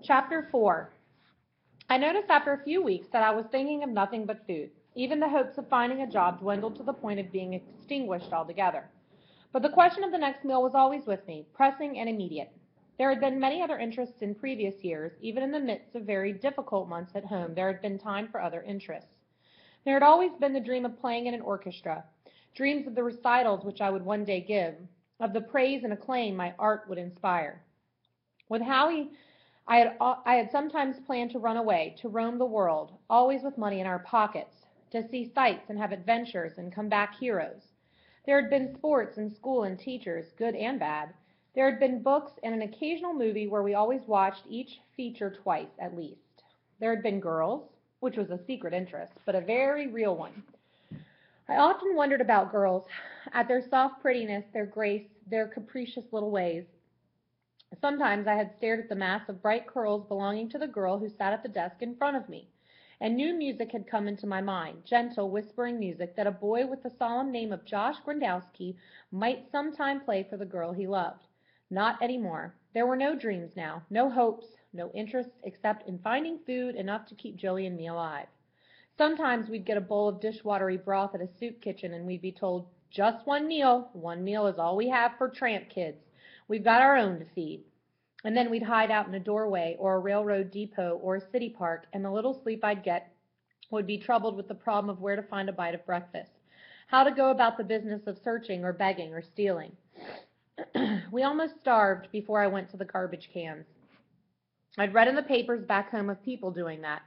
Chapter 4. I noticed after a few weeks that I was thinking of nothing but food. Even the hopes of finding a job dwindled to the point of being extinguished altogether. But the question of the next meal was always with me, pressing and immediate. There had been many other interests in previous years. Even in the midst of very difficult months at home, there had been time for other interests. There had always been the dream of playing in an orchestra, dreams of the recitals which I would one day give, of the praise and acclaim my art would inspire. With Howie, I had sometimes planned to run away, to roam the world, always with money in our pockets, to see sights and have adventures and come back heroes. There had been sports and school and teachers, good and bad. There had been books and an occasional movie where we always watched each feature twice at least. There had been girls, which was a secret interest, but a very real one. I often wondered about girls, at their soft prettiness, their grace, their capricious little ways. Sometimes I had stared at the mass of bright curls belonging to the girl who sat at the desk in front of me, and new music had come into my mind, gentle, whispering music that a boy with the solemn name of Josh Grandowski might sometime play for the girl he loved. Not any more. There were no dreams now, no hopes, no interests except in finding food enough to keep Joey and me alive. Sometimes we'd get a bowl of dishwatery broth at a soup kitchen and we'd be told, just one meal. One meal is all we have for tramp kids. We've got our own to feed. And then we'd hide out in a doorway or a railroad depot or a city park, and the little sleep I'd get would be troubled with the problem of where to find a bite of breakfast, how to go about the business of searching or begging or stealing. We almost starved before I went to the garbage cans. I'd read in the papers back home of people doing that.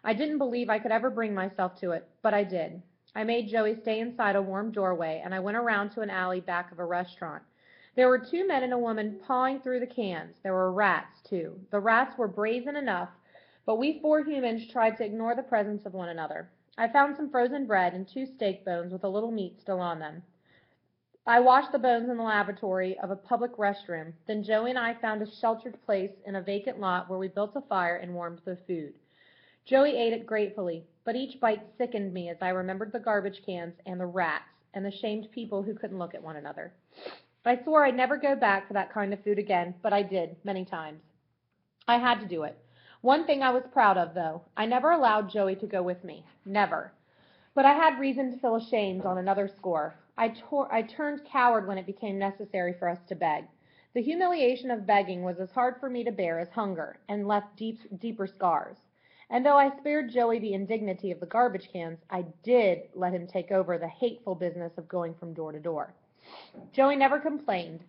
I didn't believe I could ever bring myself to it, but I did. I made Joey stay inside a warm doorway, and I went around to an alley back of a restaurant. There were two men and a woman pawing through the cans. There were rats, too. The rats were brazen enough, but we four humans tried to ignore the presence of one another. I found some frozen bread and two steak bones with a little meat still on them. I washed the bones in the lavatory of a public restroom. Then Joey and I found a sheltered place in a vacant lot where we built a fire and warmed the food. Joey ate it gratefully, but each bite sickened me as I remembered the garbage cans and the rats and the shamed people who couldn't look at one another. I swore I'd never go back for that kind of food again, but I did, many times. I had to do it. One thing I was proud of, though, I never allowed Joey to go with me. Never. But I had reason to feel ashamed on another score. I turned coward when it became necessary for us to beg. The humiliation of begging was as hard for me to bear as hunger, and left deeper scars. And though I spared Joey the indignity of the garbage cans, I did let him take over the hateful business of going from door to door. Joey never complained.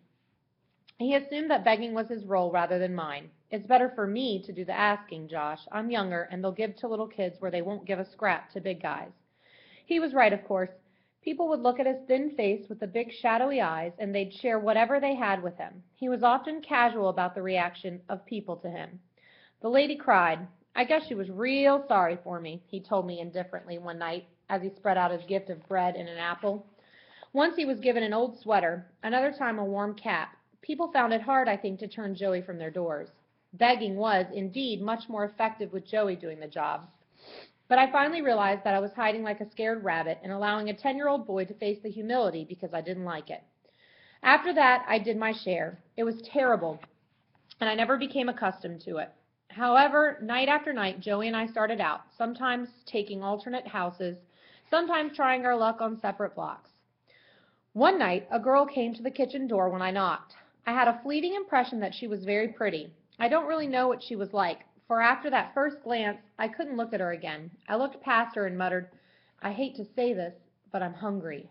He assumed that begging was his role rather than mine. It's better for me to do the asking, Josh. I'm younger, and they'll give to little kids where they won't give a scrap to big guys. He was right, of course. People would look at his thin face with the big shadowy eyes, and they'd share whatever they had with him. He was often casual about the reaction of people to him. The lady cried. I guess she was real sorry for me, he told me indifferently one night as he spread out his gift of bread and an apple. Once he was given an old sweater, another time a warm cap. People found it hard, I think, to turn Joey from their doors. Begging was, indeed, much more effective with Joey doing the job. But I finally realized that I was hiding like a scared rabbit and allowing a 10-year-old boy to face the humility because I didn't like it. After that, I did my share. It was terrible, and I never became accustomed to it. However, night after night, Joey and I started out, sometimes taking alternate houses, sometimes trying our luck on separate blocks. One night, a girl came to the kitchen door when I knocked. I had a fleeting impression that she was very pretty. I don't really know what she was like, for after that first glance, I couldn't look at her again. I looked past her and muttered, I hate to say this, but I'm hungry.